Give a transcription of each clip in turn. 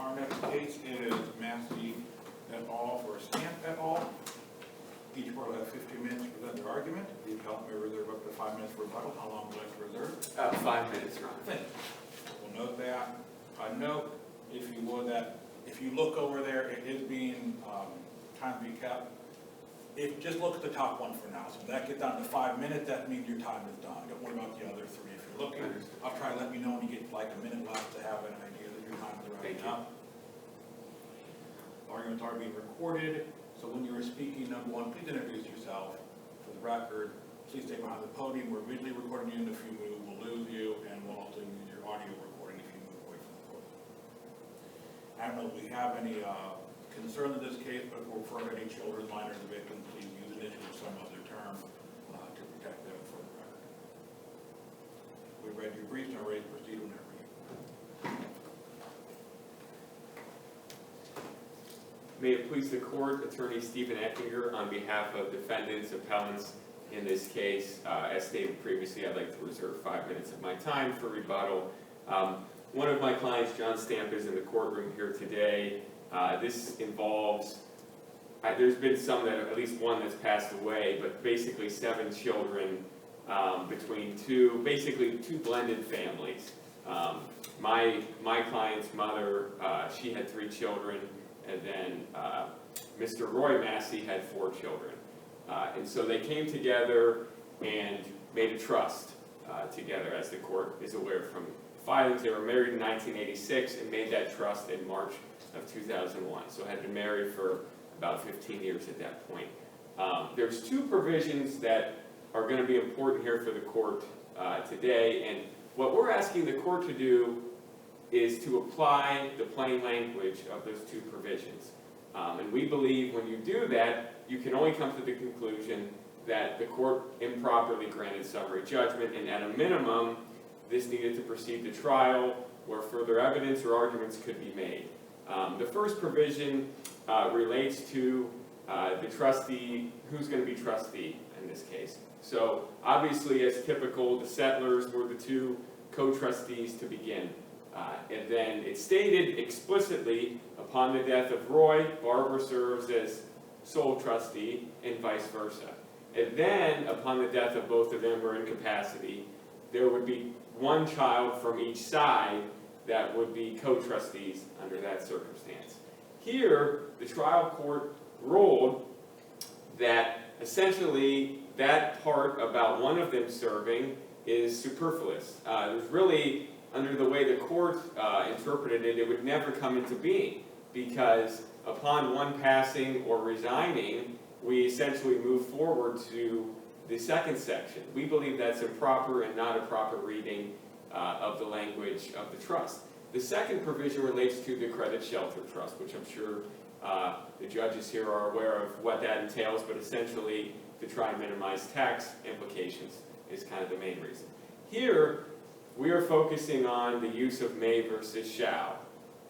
Our next case is Massie et al. For Stamp et al. Each party will have 15 minutes to present their argument. The appellant may reserve up to 5 minutes for rebuttal. How long would you like to reserve? 5 minutes, Your Honor. Thank you. We'll note that. Note, if you would, that if you look over there, it is being time to be kept. Just look at the top one for now. So when that gets down to 5 minutes, that means your time is done. Don't worry about the other three. If you're looking, I'll try to let you know when you get like a minute left to have an idea that your time is running up. Arguments are being recorded. So when you are speaking, number one, please introduce yourself. For the record, please stay behind the podium. We're visually recording you, and if you move, we'll lose you, and we'll also use your audio recording if you move away from the podium. I don't know if we have any concern in this case, but for any children, minors, or victims, please use initials or some other term to protect them for the record. We've read your briefs and are ready to proceed whenever you. May it please the court, Attorney Stephen Eckinger on behalf of defendants, appellants in this case. As stated previously, I'd like to reserve 5 minutes of my time for rebuttal. One of my clients, John Stamp, is in the courtroom here today. This involves, there's been some that, at least one that's passed away, but basically 7 children between basically two blended families. My client's mother, she had 3 children, and then Mr. Roy Massie had 4 children. And so they came together and made a trust together, as the court is aware from filings. They were married in 1986 and made that trust in March of 2001. So had been married for about 15 years at that point. There's 2 provisions that are going to be important here for the court today, and what we're asking the court to do is to apply the plain language of those 2 provisions. And we believe when you do that, you can only come to the conclusion that the court improperly granted summary judgment, and at a minimum, this needed to proceed to trial where further evidence or arguments could be made. The first provision relates to the trustee, who's going to be trustee in this case. So obviously, as typical, the settlers were the 2 co-trustees to begin. And then it's stated explicitly, upon the death of Roy, Barbara serves as sole trustee, and vice versa. And then, upon the death of both of them or incapacity, there would be 1 child from each side that would be co-trustees under that circumstance. Here, the trial court ruled that essentially that part about one of them serving is superfluous. There's really, under the way the court interpreted it, it would never come into being, because upon one passing or resigning, we essentially move forward to the second section. We believe that's improper and not a proper reading of the language of the trust. The second provision relates to the credit shelter trust, which I'm sure the judges here are aware of what that entails, but essentially to try and minimize tax implications is kind of the main reason. Here, we are focusing on the use of may versus shall.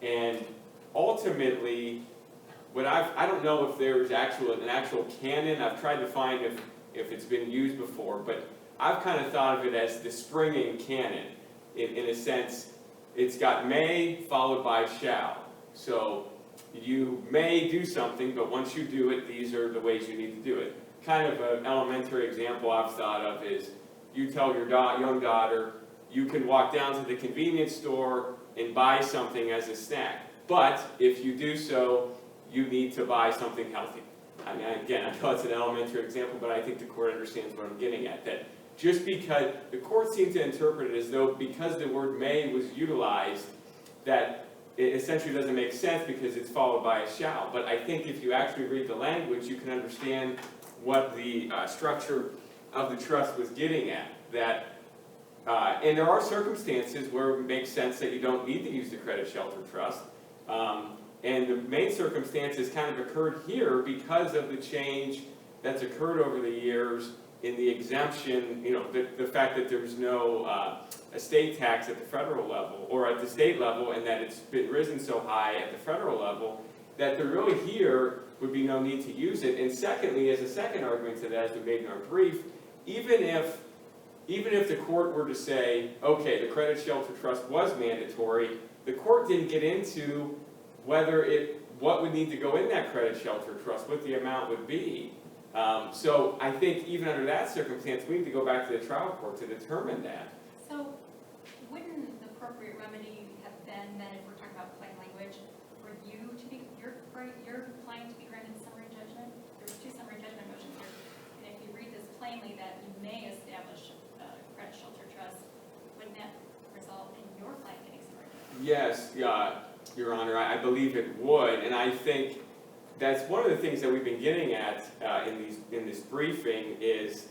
And ultimately, I don't know if there's an actual canon. I've tried to find if it's been used before, but I've kind of thought of it as the springing canon. In a sense, it's got may followed by shall. So you may do something, but once you do it, these are the ways you need to do it. Kind of an elementary example I've thought of is you tell your young daughter, you can walk down to the convenience store and buy something as a snack. But if you do so, you need to buy something healthy. I mean, again, I know it's an elementary example, but I think the court understands what I'm getting at. That just because the court seemed to interpret it as though because the word may was utilized, that it essentially doesn't make sense because it's followed by a shall. But I think if you actually read the language, you can understand what the structure of the trust was getting at. That and there are circumstances where it makes sense that you don't need to use the credit shelter trust. And the main circumstances kind of occurred here because of the change that's occurred over the years in the exemption, the fact that there's no estate tax at the federal level or at the state level, and that it's been risen so high at the federal level that there really here would be no need to use it. And secondly, as a second argument to that, as we made in our brief, even if the court were to say, okay, the credit shelter trust was mandatory, the court didn't get into what would need to go in that credit shelter trust, what the amount would be. So I think even under that circumstance, we need to go back to the trial court to determine that. So wouldn't the appropriate remedy have been then, if we're talking about plain language, for you to be, your client to be granted summary judgment? There's two summary judgment motions here. And if you read this plainly that you may establish a credit shelter trust, wouldn't that result in your client getting summary judgment? Yes, Your Honor, I believe it would, and I think that's one of the things that we've been getting at in this briefing is,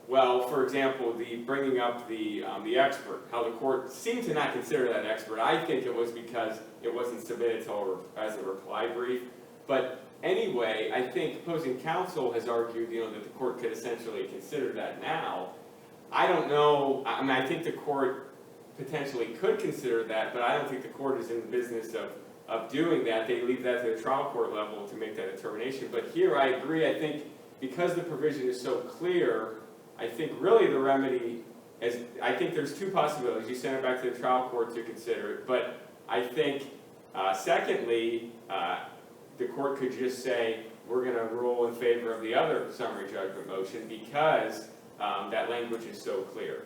well, for example, the bringing up the expert, how the court seemed to not consider that expert. I think it was because it wasn't submitted as a reply brief. But anyway, I think opposing counsel has argued, that the court could essentially consider that now. I don't know. I mean, I think the court potentially could consider that, but I don't think the court is in the business of doing that. They leave that to the trial court level to make that determination. But here I agree. I think because the provision is so clear, I think really the remedy is, I think there's two possibilities. You send it back to the trial court to consider it, but I think secondly, the court could just say, we're going to rule in favor of the other summary judgment motion because that language is so clear.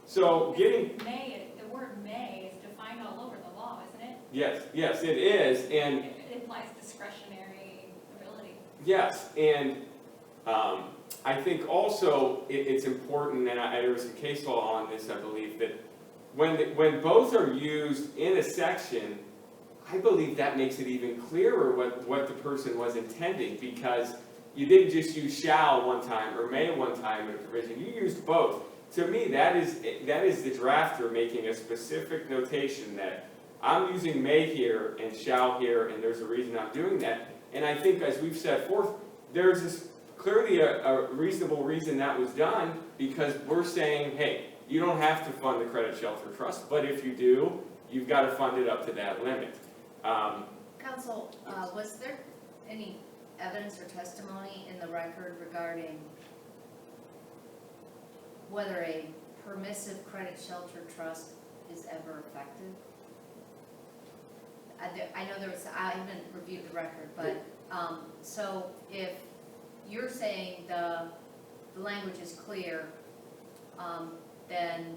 So getting... The word may is defined all over the law, isn't it? Yes, it is, and... It implies discretionary ability. Yes, and I think also it's important, and there was some case law on this, I believe, that when both are used in a section, I believe that makes it even clearer what the person was intending, because you didn't just use shall one time or may one time in a provision, you used both. To me, that is the drafter making a specific notation that I'm using may here and shall here, and there's a reason I'm doing that. And I think, as we've set forth, there's clearly a reasonable reason that was done, because we're saying, hey, you don't have to fund the credit shelter trust, but if you do, you've got to fund it up to that limit. Counsel, was there any evidence or testimony in the record regarding whether a permissive credit shelter trust is ever effective? I know I haven't reviewed the record, but so if you're saying the language is clear, then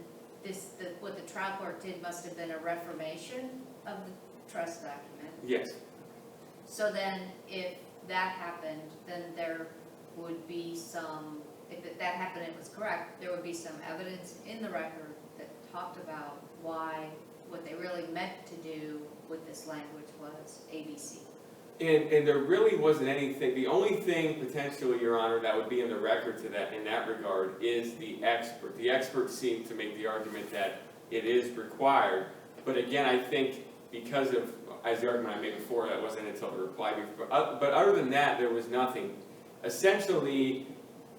what the trial court did must have been a reformation of the trust document. Yes. So then, if that happened, then there would be some, if that happened and it was correct, there would be some evidence in the record that talked about what they really meant to do with this language was ABC. And there really wasn't anything. The only thing potentially, Your Honor, that would be in the record in that regard is the expert. The expert seemed to make the argument that it is required. But again, I think because of, as the argument I made before, that wasn't until the reply brief. But other than that, there was nothing. Essentially,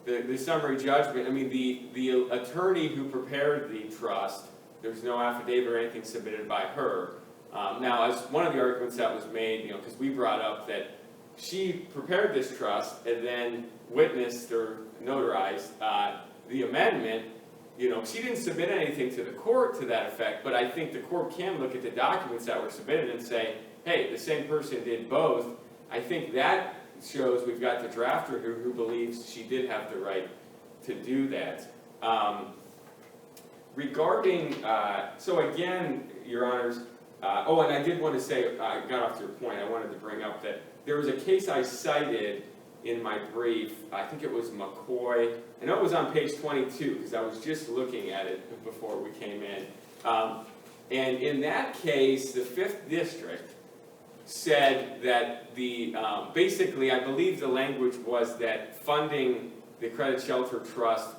the summary judgment, I mean, the attorney who prepared the trust, there's no affidavit or anything submitted by her. Now, as one of the arguments that was made, because we brought up that she prepared this trust and then witnessed or notarized the amendment, she didn't submit anything to the court to that effect, but I think the court can look at the documents that were submitted and say, hey, the same person did both. I think that shows we've got the drafter who believes she did have the right to do that. Regarding, so again, Your Honors, and I did want to say, I got off to your point, I wanted to bring up that there was a case I cited in my brief, I think it was McCoy, I know it was on page 22 because I was just looking at it before we came in. And in that case, the 5th District said that basically I believe the language was that funding the credit shelter trust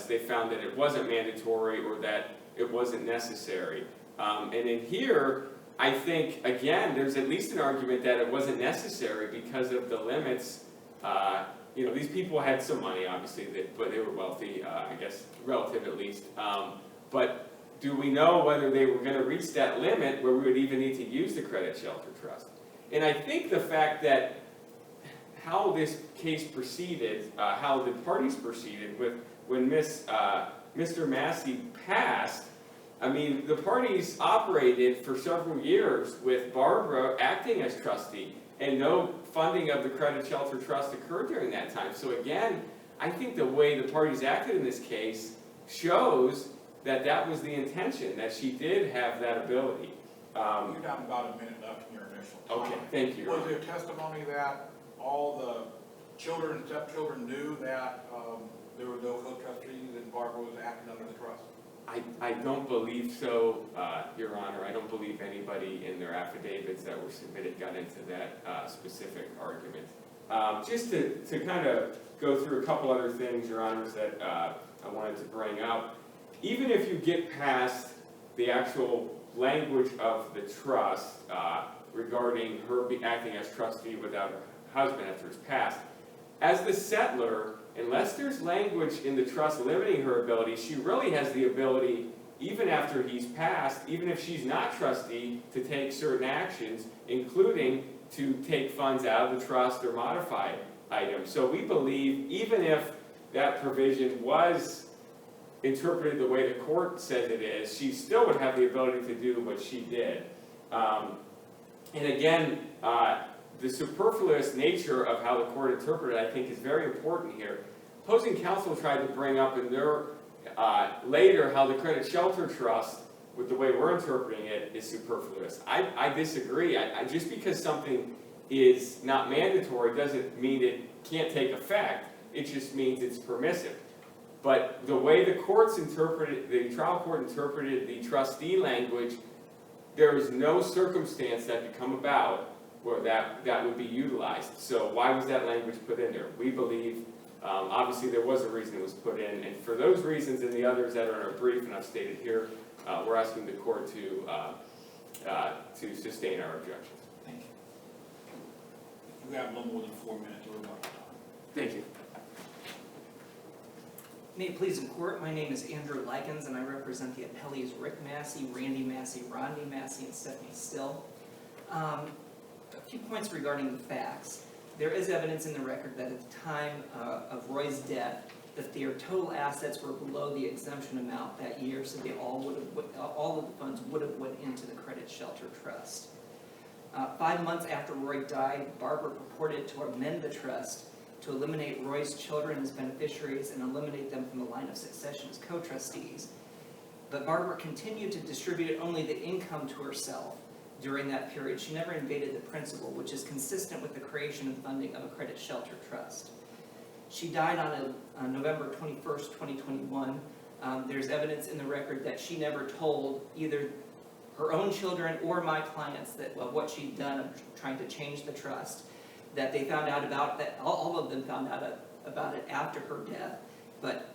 they found that it wasn't mandatory or that it wasn't necessary. And in here, I think, again, there's at least an argument that it wasn't necessary because of the limits. These people had some money, obviously, but they were wealthy, I guess, relative at least. But do we know whether they were going to reach that limit where we would even need to use the credit shelter trust? And I think the fact that how this case proceeded, how the parties proceeded when Mr. Massie passed, I mean, the parties operated for several years with Barbara acting as trustee, and no funding of the Credit Shelter Trust occurred during that time. So again, I think the way the parties acted in this case shows that that was the intention, that she did have that ability. You're down about a minute left in your initial time. Okay, thank you. Was there testimony that all the children and stepchildren knew that there were no co-trustees and Barbara was acting under the trust? I don't believe so, Your Honor. I don't believe anybody in their affidavits that were submitted got into that specific argument. Just to kind of go through a couple other things, Your Honors, that I wanted to bring up. Even if you get past the actual language of the trust regarding her acting as trustee without her husband after his passed, as the settlor, unless there's language in the trust limiting her ability, she really has the ability, even after he's passed, even if she's not trustee, to take certain actions, including to take funds out of the trust or modify items. So we believe, even if that provision was interpreted the way the court says it is, she still would have the ability to do what she did. And again, the superfluous nature of how the court interpreted it, I think, is very important here. Opposing counsel tried to bring up in their later how the Credit Shelter Trust, with the way we're interpreting it, is superfluous. I disagree. Just because something is not mandatory doesn't mean it can't take effect. It just means it's permissive. But the way the courts interpreted, the trial court interpreted the trustee language, there is no circumstance that could come about where that would be utilized. So why was that language put in there? We believe, obviously there was a reason it was put in, and for those reasons and the others that are in our brief and I've stated here, we're asking the court to sustain our objections. Thank you. You have no more than 4 minutes to rebuttal time. Thank you. May it please the court, my name is Andrew Likens and I represent the appellees Rick Massie, Randy Massie, Rodney Massie, and Stephanie Still. A few points regarding the facts. There is evidence in the record that at the time of Roy's death, that their total assets were below the exemption amount that year, so they all of the funds would have went into the Credit Shelter Trust. 5 months after Roy died, Barbara purported to amend the trust to eliminate Roy's children as beneficiaries and eliminate them from the line of succession as co-trustees. But Barbara continued to distribute only the income to herself during that period. She never invaded the principal, which is consistent with the creation and funding of a Credit Shelter Trust. She died on November 21st, 2021. There's evidence in the record that she never told either her own children or my clients that what she'd done of trying to change the trust, that they found out about, that all of them found out about it after her death, but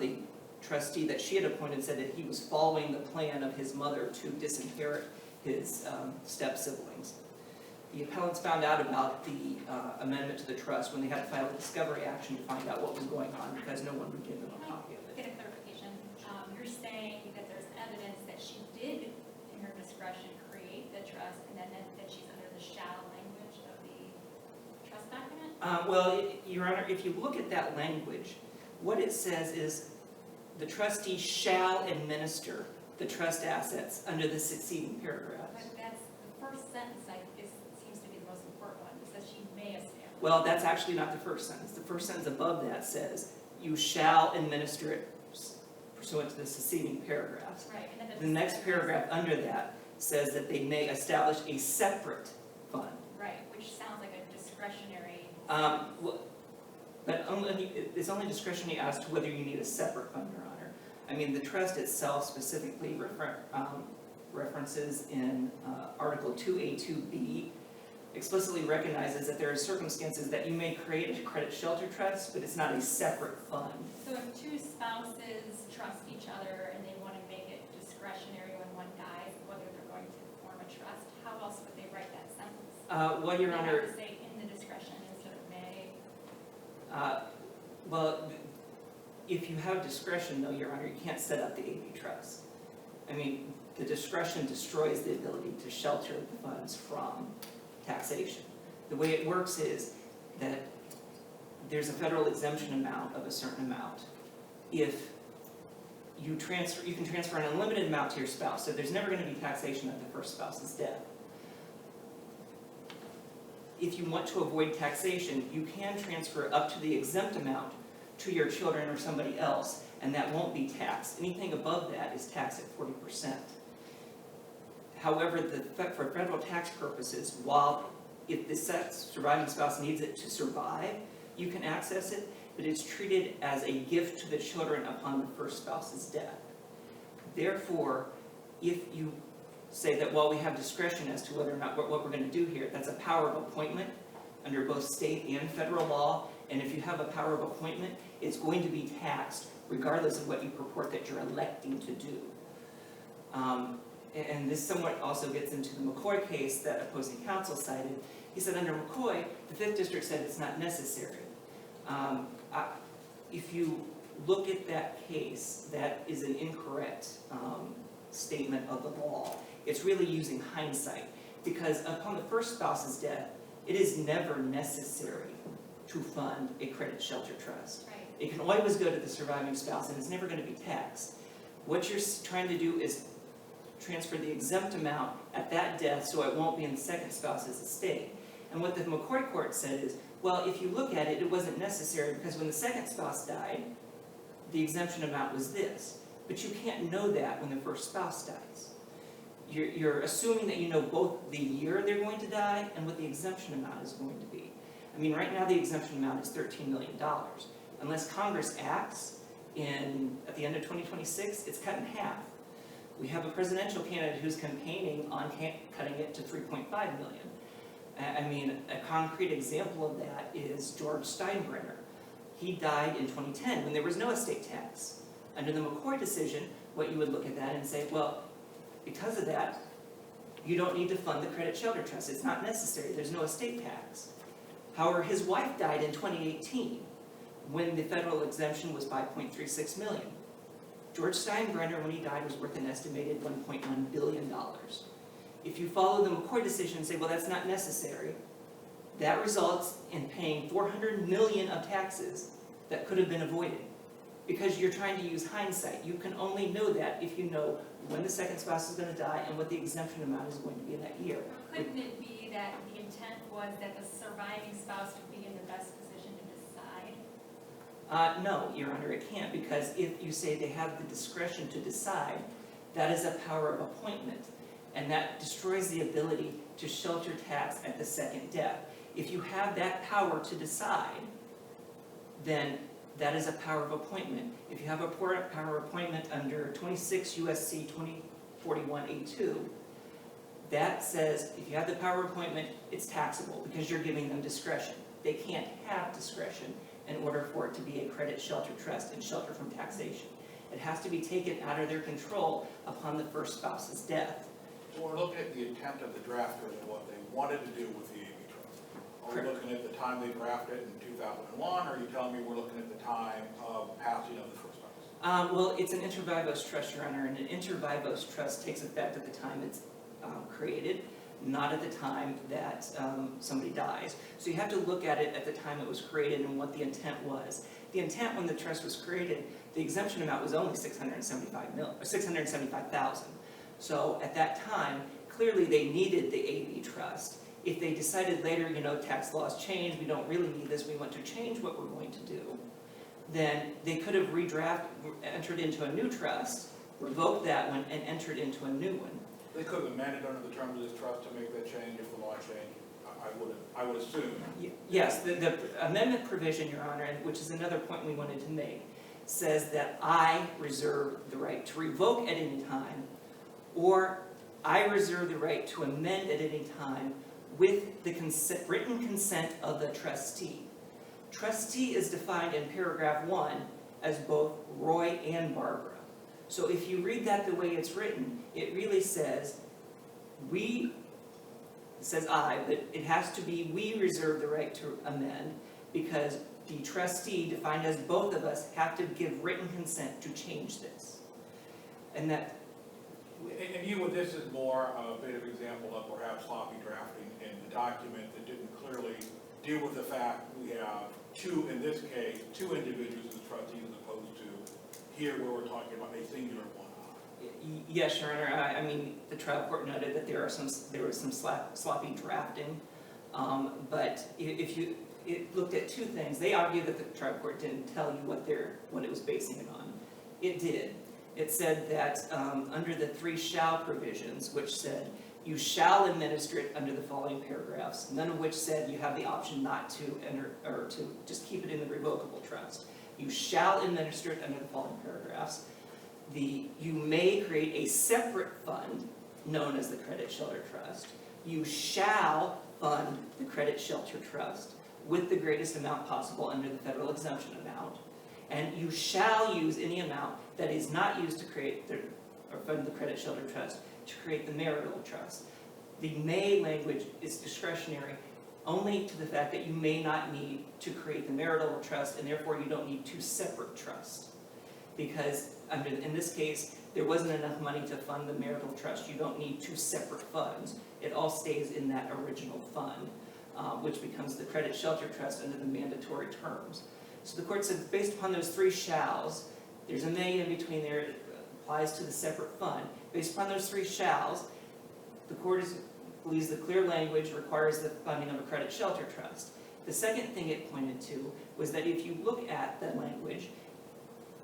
the trustee that she had appointed said that he was following the plan of his mother to disinherit his step-siblings. The appellants found out about the amendment to the trust when they had to file a discovery action to find out what was going on because no one would give them a copy of it. Get a clarification. You're saying that there's evidence that she did, in her discretion, create the trust, and then that she's under the shall language of the trust document? Well, Your Honor, if you look at that language, what it says is the trustee shall administer the trust assets under the succeeding paragraphs. But that's the first sentence, seems to be the most important one. It says she may establish. Well, that's actually not the first sentence. The first sentence above that says, you shall administer it pursuant to the succeeding paragraphs. Right. And then The next paragraph under that says that they may establish a separate fund. Right, which sounds like a discretionary. But it's only discretionary as to whether you need a separate fund, Your Honor. I mean, the trust itself specifically references in Article 2A2B, explicitly recognizes that there are circumstances that you may create a credit shelter trust, but it's not a separate fund. So if two spouses trust each other and they want to make it discretionary when one dies, whether they're going to form a trust, how else would they write that sentence? Well, Your They Honor, have to say in the discretion instead of may. well, if you have discretion, though, Your Honor, you can't set up the AB trust. I mean, the discretion destroys the ability to shelter the funds from taxation. The way it works is that there's a federal exemption amount of a certain amount. If you can transfer an unlimited amount to your spouse, so there's never going to be taxation at the first spouse's death. If you want to avoid taxation, you can transfer up to the exempt amount to your children or somebody else, and that won't be taxed. Anything above that is taxed at 40%. However, for federal tax purposes, while if the surviving spouse needs it to survive, you can access it, but it's treated as a gift to the children upon the first spouse's death. Therefore, if you say that, well, we have discretion as to whether or not what we're going to do here, that's a power of appointment under both state and federal law, and if you have a power of appointment, it's going to be taxed regardless of what you purport that you're electing to do. And this somewhat also gets into the McCoy case that opposing counsel cited. He said under McCoy, the 5th District said it's not necessary. If you look at that case, that is an incorrect statement of the law. It's really using hindsight, because upon the first spouse's death, it is never necessary to fund a credit shelter trust. Right. It can always go to the surviving spouse, and it's never going to be taxed. What you're trying to do is transfer the exempt amount at that death so it won't be in the second spouse's estate. And what the McCoy court said is, well, if you look at it, it wasn't necessary because when the second spouse died, the exemption amount was this. But you can't know that when the first spouse dies. You're assuming that you know both the year they're going to die and what the exemption amount is going to be. I mean, right now the exemption amount is $13 million. Unless Congress acts at the end of 2026, it's cut in half. We have a presidential candidate who's campaigning on cutting it to $3.5 million. I mean, a concrete example of that is George Steinbrenner. He died in 2010 when there was no estate tax. Under the McCoy decision, what you would look at that and say, well, because of that, you don't need to fund the credit shelter trust. It's not necessary. There's no estate tax. However, his wife died in 2018 when the federal exemption was $5.36 million. George Steinbrenner, when he died, was worth an estimated $1.1 billion. If you follow the McCoy decision and say, well, that's not necessary, that results in paying $400 million of taxes that could have been avoided. Because you're trying to use hindsight. You can only know that if you know when the second spouse is going to die and what the exemption amount is going to be in that year. Or couldn't it be that the intent was that the surviving spouse would be in the best position to decide? No, Your Honor, it can't, because if you say they have the discretion to decide, that is a power of appointment, and that destroys the ability to shelter tax at the second death. If you have that power to decide, then that is a power of appointment. If you have a power of appointment under 26 U.S.C. 2041A2, that says if you have the power of appointment, it's taxable because you're giving them discretion. They can't have discretion in order for it to be a credit shelter trust and shelter from taxation. It has to be taken out of their control upon the first spouse's death. So we're looking at the intent of the drafters and what they wanted to do with the AB trust. Are we looking at the time they drafted it in 2001, or are you telling me we're looking at the time of passing of the first spouse? Well, it's an inter vivos trust, Your Honor, and an inter vivos trust takes effect at the time it's created, not at the time that somebody dies. So you have to look at it at the time it was created and what the intent was. The intent when the trust was created, the exemption amount was only $675,000. So at that time, clearly they needed the AB trust. If they decided later, you know, tax laws change, we don't really need this, we want to change what we're going to do, then they could have entered into a new trust, revoked that one, and entered into a new one. They could have amended under the terms of this trust to make that change if the law changed. I would assume. Yes, the amendment provision, Your Honor, which is another point we wanted to make, says that I reserve the right to revoke at any time, or I reserve the right to amend at any time with the written consent of the trustee. Trustee is defined in paragraph 1 as both Roy and Barbara. So if you read that the way it's written, it really says it says I, but it has to be we reserve the right to amend because the trustee, defined as both of us, have to give written consent to change this. And that... And you, with this, is more a bit of example of perhaps sloppy drafting in the document that didn't clearly deal with the fact we have in this case, two individuals as trustees as opposed to here where we're talking about a singular one. Yes, Your Honor, I mean, the trial court noted that there was some sloppy drafting, but if you, it looked at two things. They argued that the trial court didn't tell you what it was basing it on. It did. It said that under the 3 shall provisions, which said you shall administer it under the following paragraphs, none of which said you have the option not to enter, or to just keep it in the revocable trust. You shall administer it under the following paragraphs. You may create a separate fund known as the Credit Shelter Trust. You shall fund the Credit Shelter Trust with the greatest amount possible under the federal exemption amount. And you shall use any amount that is not used to create or fund the Credit Shelter Trust to create the marital trust. The may language is discretionary only to the fact that you may not need to create the marital trust, and therefore you don't need 2 separate trusts. Because in this case, there wasn't enough money to fund the marital trust. You don't need 2 separate funds. It all stays in that original fund, which becomes the Credit Shelter Trust under the mandatory terms. So the court said, based upon those 3 shalls, there's a may in between there, it applies to the separate fund. Based upon those 3 shalls, the court believes the clear language requires the funding of a Credit Shelter Trust. The second thing it pointed to was that if you look at that language,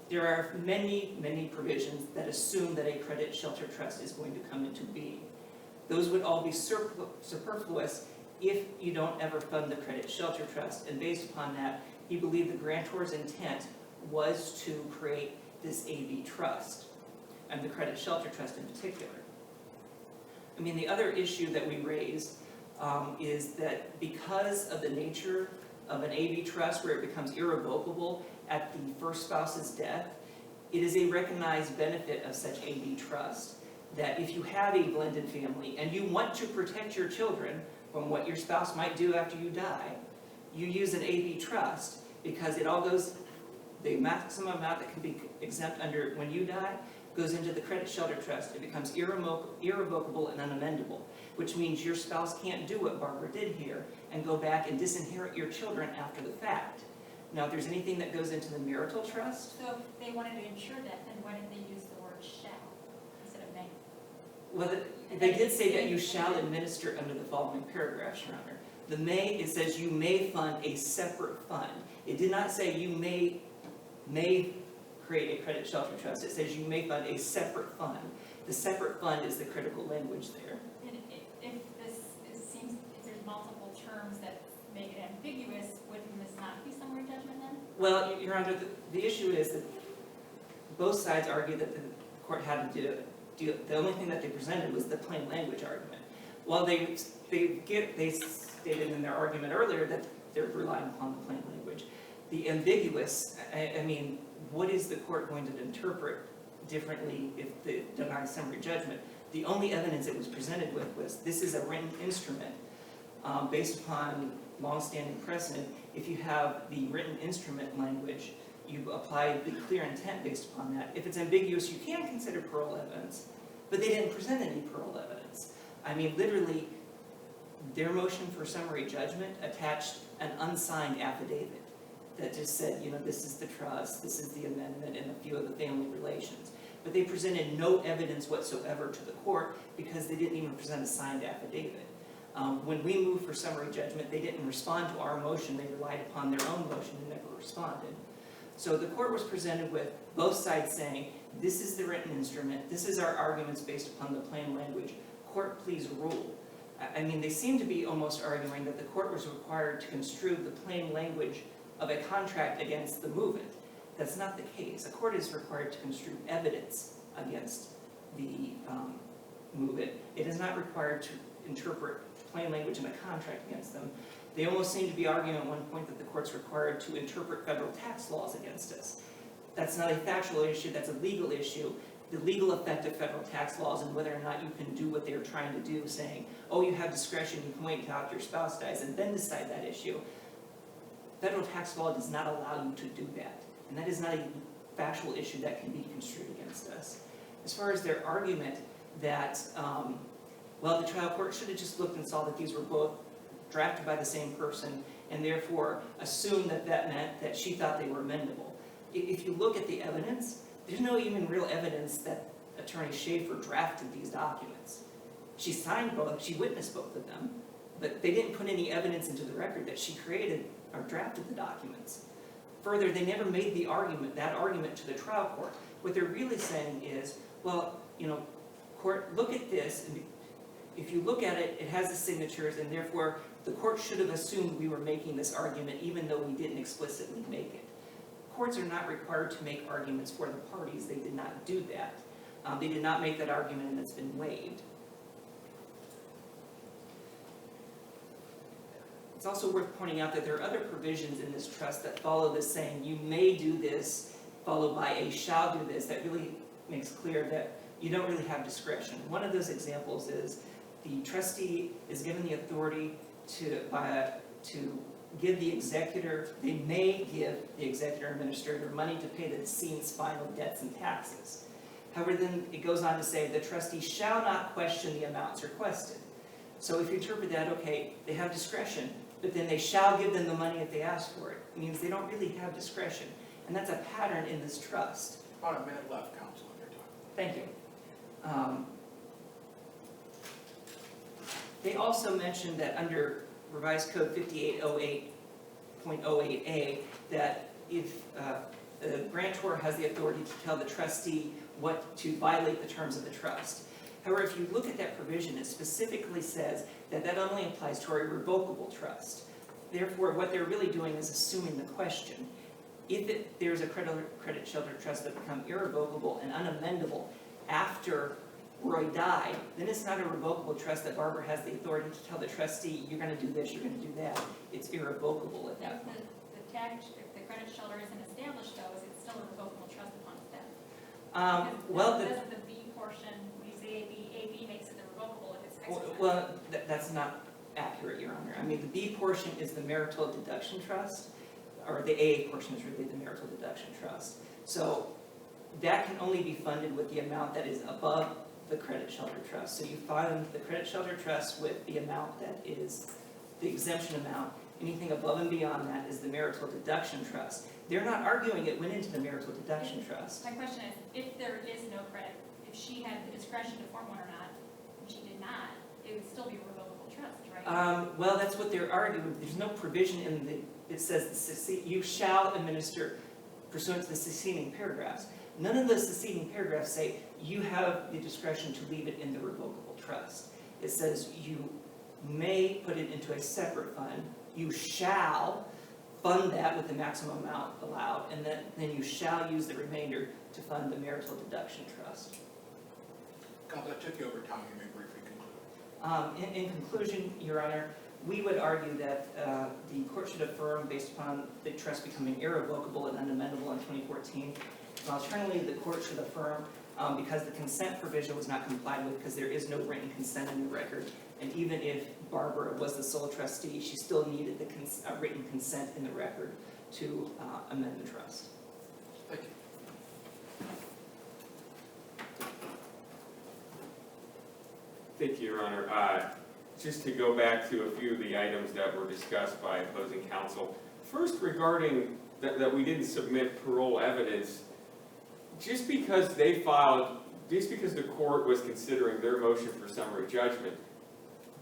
there are many, many provisions that assume that a Credit Shelter Trust is going to come into being. Those would all be superfluous if you don't ever fund the Credit Shelter Trust, and based upon that, he believed the grantor's intent was to create this AV trust, and the Credit Shelter Trust in particular. I mean, the other issue that we raised is that because of the nature of an AV trust where it becomes irrevocable at the first spouse's death, it is a recognized benefit of such AV trust that if you have a blended family and you want to protect your children from what your spouse might do after you die, you use an AV trust because it all goes, the maximum amount that can be exempt under when you die goes into the Credit Shelter Trust. It becomes irrevocable and unamendable, which means your spouse can't do what Barbara did here and go back and disinherit your children after the fact. Now, if there's anything that goes into the marital trust... So if they wanted to ensure that, then why did they use the word shall instead of may? Well, they did say that you shall administer under the following paragraphs, Your Honor. The may, it says you may fund a separate fund. It did not say you may create a Credit Shelter Trust. It says you may fund a separate fund. The separate fund is the critical language there. And if there's multiple terms that make it ambiguous, wouldn't this not be summary judgment then? Well, Your Honor, the issue is that both sides argue that the court had to do the only thing that they presented was the plain language argument. While they stated in their argument earlier that they're relying upon the plain language. The ambiguous, I mean, what is the court going to interpret differently if they deny summary judgment? The only evidence it was presented with was this is a written instrument based upon long-standing precedent. If you have the written instrument language, you apply the clear intent based upon that. If it's ambiguous, you can consider parole evidence, but they didn't present any parole evidence. I mean, literally, their motion for summary judgment attached an unsigned affidavit that just said, you know, this is the trust, this is the amendment, and a few of the family relations. But they presented no evidence whatsoever to the court because they didn't even present a signed affidavit. When we moved for summary judgment, they didn't respond to our motion. They relied upon their own motion and never responded. So the court was presented with both sides saying, this is the written instrument, this is our arguments based upon the plain language. Court, please rule. I mean, they seem to be almost arguing that the court was required to construe the plain language of a contract against the movement. That's not the case. A court is required to construe evidence against the movement. It is not required to interpret plain language in a contract against them. They almost seem to be arguing at one point that the court's required to interpret federal tax laws against us. That's not a factual issue, that's a legal issue. The legal effect of federal tax laws and whether or not you can do what they're trying to do, saying, oh, you have discretion, you can wait until after your spouse dies and then decide that issue. Federal tax law does not allow you to do that. And that is not a factual issue that can be construed against us. As far as their argument that, well, the trial court should have just looked and saw that these were both drafted by the same person and therefore assumed that that meant that she thought they were amendable. If you look at the evidence, there's no even real evidence that Attorney Schaefer drafted these documents. She signed both, she witnessed both of them, but they didn't put any evidence into the record that she created or drafted the documents. Further, they never made that argument to the trial court. What they're really saying is, well, court, look at this, and if you look at it, it has the signatures, and therefore the court should have assumed we were making this argument even though we didn't explicitly make it. Courts are not required to make arguments for the parties. They did not do that. They did not make that argument, and it's been waived. It's also worth pointing out that there are other provisions in this trust that follow this saying, you may do this, followed by a shall do this, that really makes clear that you don't really have discretion. One of those examples is the trustee is given the authority to give the executor, they may give the executor or administrator money to pay the decedent's final debts and taxes. However, then it goes on to say the trustee shall not question the amounts requested. So if you interpret that, okay, they have discretion, but then they shall give them the money if they ask for it. It means they don't really have discretion. And that's a pattern in this trust. About a minute left, counsel, on your time. Thank you. They also mentioned that under Revised Code 5808.08a, that if the grantor has the authority to tell the trustee what to violate the terms of the trust. However, if you look at that provision, it specifically says that that only applies to a revocable trust. Therefore, what they're really doing is assuming the question. If there's a credit shelter trust that become irrevocable and unamendable after Roy died, then it's not a revocable trust that Barbara has the authority to tell the trustee, you're going to do this, you're going to do that. It's irrevocable at that point. If the credit shelter isn't established though, is it still a revocable trust upon its death? Well, Doesn't the B portion, when you say AB makes it irrevocable if it's exercised? well, that's not accurate, Your Honor. I mean, the B portion is the marital deduction trust, or the A portion is really the marital deduction trust. So that can only be funded with the amount that is above the credit shelter trust. So you fund the credit shelter trust with the amount that is the exemption amount. Anything above and beyond that is the marital deduction trust. They're not arguing it went into the marital deduction trust. My question is, if there is no credit, if she had the discretion to form one or not, and she did not, it would still be a revocable trust, right? Well, that's what they're arguing. There's no provision in it says you shall administer pursuant to the succeeding paragraphs. None of the succeeding paragraphs say you have the discretion to leave it in the revocable trust. It says you may put it into a separate fund. You shall fund that with the maximum amount allowed, and then you shall use the remainder to fund the marital deduction trust. Counsel, I took you over time. You may briefly conclude. In conclusion, Your Honor, we would argue that the court should affirm based upon the trust becoming irrevocable and unamendable in 2014. Alternatively, the court should affirm because the consent provision was not complied with because there is no written consent in the record. And even if Barbara was the sole trustee, she still needed the written consent in the record to amend the trust. Thank you. Thank you, Your Honor. Just to go back to a few of the items that were discussed by opposing counsel. First, regarding that we didn't submit parole evidence, just because the court was considering their motion for summary judgment,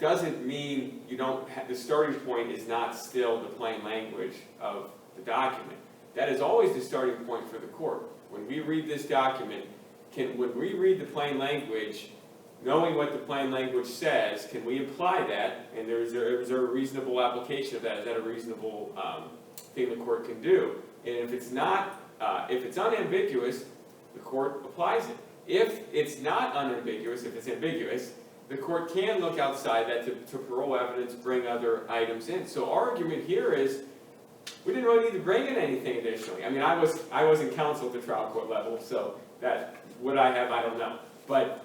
doesn't mean you don't have, the starting point is not still the plain language of the document. That is always the starting point for the court. When we read this document, when we read the plain language, knowing what the plain language says, can we apply that? And is there a reasonable application of that? Is that a reasonable thing the court can do? And if it's not, if it's unambiguous, the court applies it. If it's not unambiguous, if it's ambiguous, the court can look outside that to parole evidence, bring other items in. So our argument here is, we didn't really need to bring in anything additionally. I mean, I wasn't counsel at the trial court level, so that, would I have, I don't know. But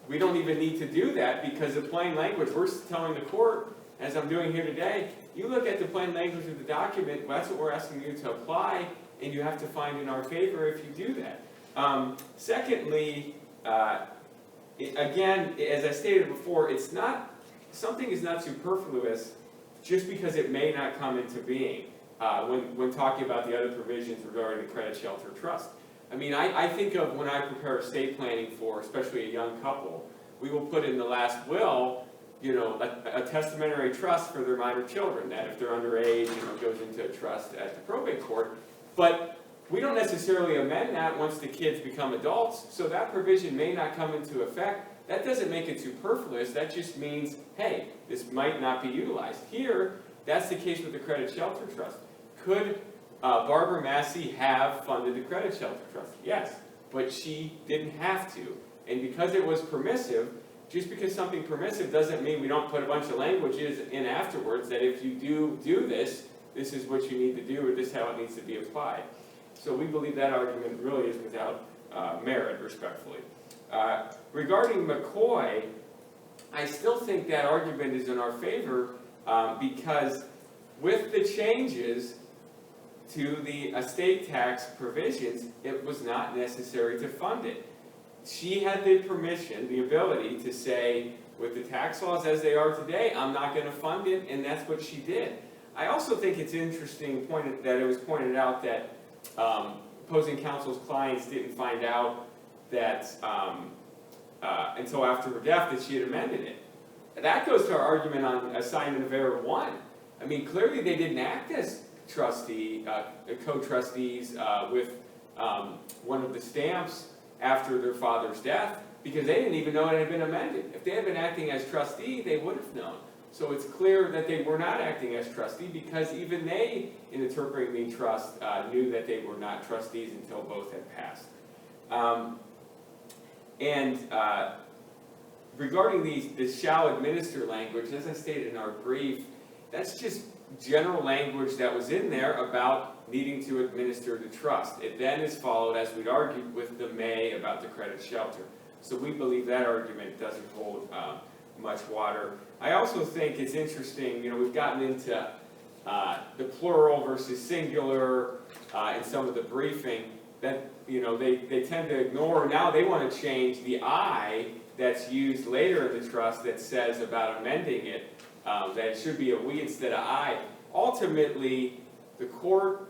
we don't even need to do that because the plain language, we're telling the court, as I'm doing here today, you look at the plain language of the document, that's what we're asking you to apply, and you have to find in our favor if you do that. Secondly, again, as I stated before, something is not superfluous just because it may not come into being when talking about the other provisions regarding the credit shelter trust. I mean, I think of when I prepare estate planning for especially a young couple, we will put in the last will, you know, a testamentary trust for their minor children, that if they're underage, you know, goes into a trust at the probate court. But we don't necessarily amend that once the kids become adults, so that provision may not come into effect. That doesn't make it superfluous, that just means, hey, this might not be utilized. Here, that's the case with the Credit Shelter Trust. Could Barbara Massie have funded the Credit Shelter Trust? Yes, but she didn't have to. And because it was permissive, just because something permissive doesn't mean we don't put a bunch of languages in afterwards that if you do this, this is what you need to do, or this is how it needs to be applied. So we believe that argument really is without merit, respectfully. Regarding McCoy, I still think that argument is in our favor because with the changes to the estate tax provisions, it was not necessary to fund it. She had the permission, the ability to say, with the tax laws as they are today, I'm not going to fund it, and that's what she did. I also think it's interesting that it was pointed out that opposing counsel's clients didn't find out that until after her death that she had amended it. That goes to our argument on assignment of error 1. I mean, clearly they didn't act as co-trustees with one of the stamps after their father's death, because they didn't even know it had been amended. If they had been acting as trustee, they would have known. So it's clear that they were not acting as trustee, because even they, in interpreting the trust, knew that they were not trustees until both had passed. Regarding the shall administer language, as I stated in our brief, that's just general language that was in there about needing to administer the trust. It then is followed, as we'd argued, with the may about the credit shelter. So we believe that argument doesn't hold much water. I also think it's interesting, you know, we've gotten into the plural versus singular in some of the briefing that, you know, they tend to ignore. Now they want to change the I that's used later in the trust that says about amending it, that it should be a we instead of I. Ultimately, the court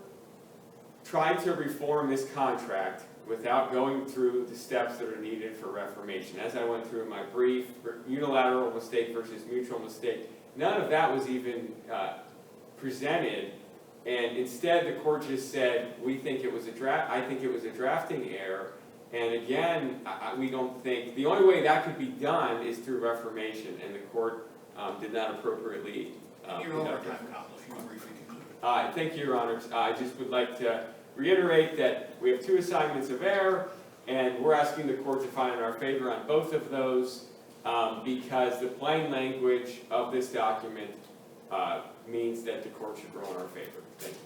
tried to reform this contract without going through the steps that are needed for reformation. As I went through in my brief, unilateral mistake versus mutual mistake, none of that was even presented, and instead the court just said, we think it was I think it was a drafting error, and again, we don't think, the only way that could be done is through reformation, and the court did not appropriately Your overtime, counsel, if you can briefly conclude. Thank you, Your Honors. I just would like to reiterate that we have 2 assignments of error, and we're asking the court to find in our favor on both of those because the plain language of this document means that the court should rule in our favor. Thank you.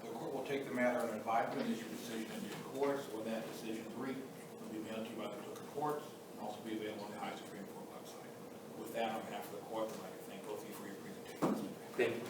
The court will take the matter under advisement and issue a decision in due course. When that decision is reached, it will be mailed to you by the clerk of courts and also be available on the High Supreme Court website. With that, on behalf of the court, I'd like to thank both of you for your presentations. Thank you.